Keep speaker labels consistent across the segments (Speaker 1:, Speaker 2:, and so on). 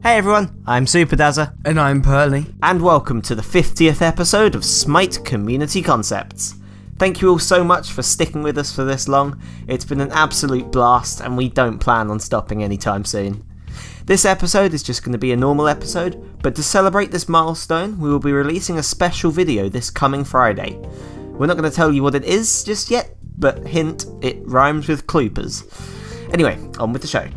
Speaker 1: Hey everyone, I'm Superdazzer.
Speaker 2: And I'm Pearly.
Speaker 1: And welcome to the 50th episode of SMITE Community Concepts. Thank you all so much for sticking with us for this long. It's been an absolute blast and we don't plan on stopping anytime soon. This episode is just going to be a normal episode, but to celebrate this milestone, we will be releasing a special video this coming Friday. We're not going to tell you what it is just yet, but hint, it rhymes with Kloopers. Anyway, on with the show.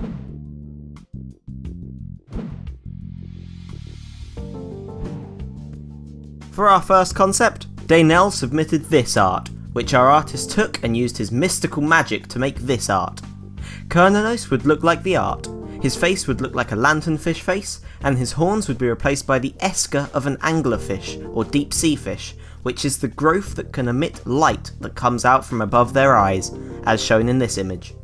Speaker 1: For our first concept, Daenel submitted this art, which our artist took and used his mystical magic to make this art. Cernunnos would look like the art, his face would look like a lanternfish face, and his horns would be replaced by the esker of an anglerfish, or deep sea fish, which is the growth that can emit light that comes out from above their eyes, as shown in this image.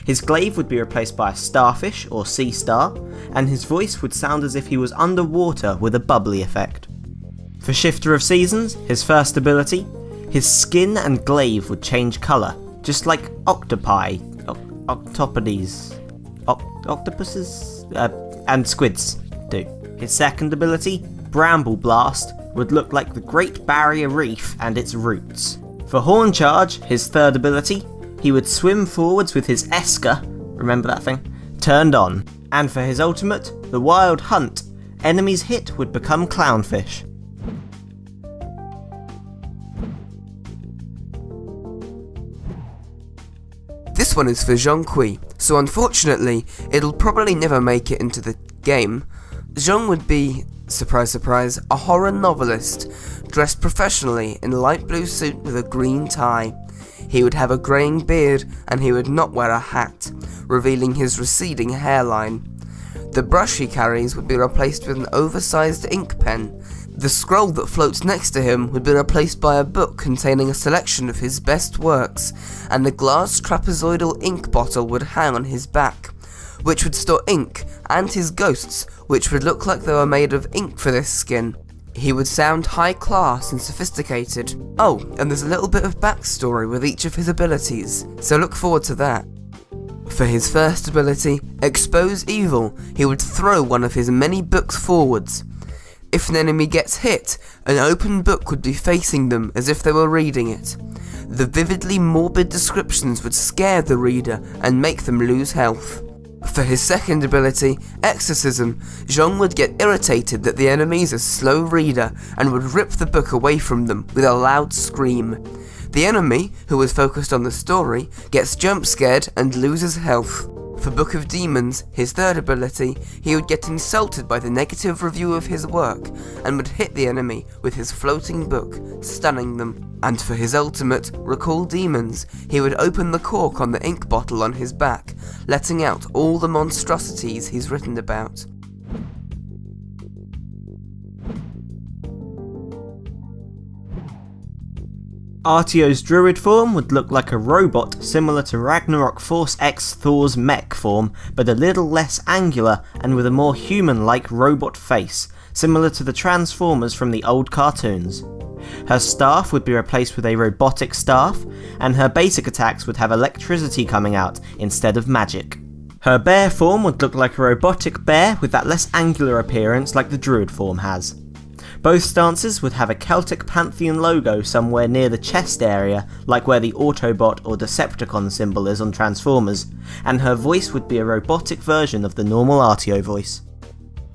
Speaker 1: His glaive would be replaced by a starfish, or sea star, and his voice would sound as if he was underwater with a bubbly effect. For Shifter of Seasons, his first ability, his skin and glaive would change colour, just like octopi, octopodes, octopuses, and squids do. His second ability, Bramble Blast, would look like the Great Barrier Reef and its roots. For Horn Charge, his third ability, he would swim forwards with his esker, remember that thing, turned on. And for his ultimate, the Wild Hunt, enemies hit would become clownfish.
Speaker 2: This one is for Zhong, so unfortunately, it'll probably never make it into the game. Zhong would be, surprise surprise, a horror novelist, dressed professionally in a light blue suit with a green tie. He would have a greying beard, and he would not wear a hat, revealing his receding hairline. The brush he carries would be replaced with an oversized ink pen. The scroll that floats next to him would be replaced by a book containing a selection of his best works, and a glass trapezoidal ink bottle would hang on his back, which would store ink, and his ghosts, which would look like they were made of ink for this skin. He would sound high class and sophisticated. Oh, and there's a little bit of backstory with each of his abilities, so look forward to that. For his first ability, Expose Evil, he would throw one of his many books forwards. If an enemy gets hit, an open book would be facing them as if they were reading it. The vividly morbid descriptions would scare the reader and make them lose health. For his second ability, Exorcism, Zhong would get irritated that the enemy is a slow reader and would rip the book away from them with a loud scream. The enemy, who was focused on the story, gets jump scared and loses health. For Book of Demons, his third ability, he would get insulted by the negative review of his work and would hit the enemy with his floating book, stunning them. And for his ultimate, Recall Demons, he would open the cork on the ink bottle on his back, letting out all the monstrosities he's written about.
Speaker 1: Artio's druid form would look like a robot similar to Ragnarok Force X Thor's mech form, but a little less angular and with a more human-like robot face, similar to the Transformers from the old cartoons. Her staff would be replaced with a robotic staff, and her basic attacks would have electricity coming out instead of magic. Her bear form would look like a robotic bear with that less angular appearance like the druid form has. Both stances would have a Celtic Pantheon logo somewhere near the chest area, like where the Autobot or Decepticon symbol is on Transformers, and her voice would be a robotic version of the normal Artio voice.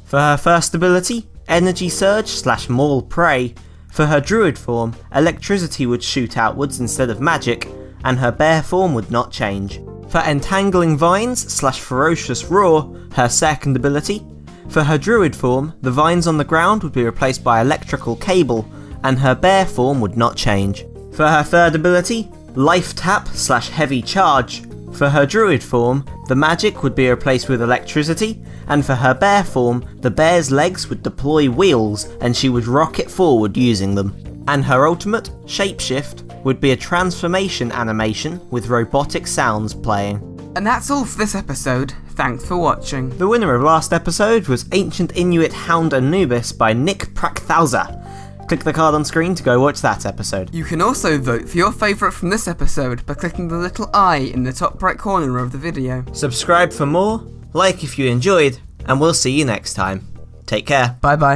Speaker 1: For her first ability, Energy Surge / Maul Prey, for her druid form, electricity would shoot outwards instead of magic, and her bear form would not change. For Entangling Vines / Ferocious Roar, her second ability, for her druid form, the vines on the ground would be replaced by electrical cable, and her bear form would not change. For her third ability, Life Tap / Heavy Charge, for her druid form, the magic would be replaced with electricity, and for her bear form, the bear's legs would deploy wheels and she would rocket forward using them. And her ultimate, Shapeshift, would be a transformation animation with robotic sounds playing.
Speaker 2: And that's all for this episode. Thanks for watching.
Speaker 1: The winner of last episode was Ancient Inuit Hound Anubis by Nick Prakthauser. Click the card on screen to go watch that episode.
Speaker 2: You can also vote for your favourite from this episode by clicking the little eye in the top right corner of the video.
Speaker 1: Subscribe for more, like if you enjoyed, and we'll see you next time. Take care.
Speaker 2: Bye bye.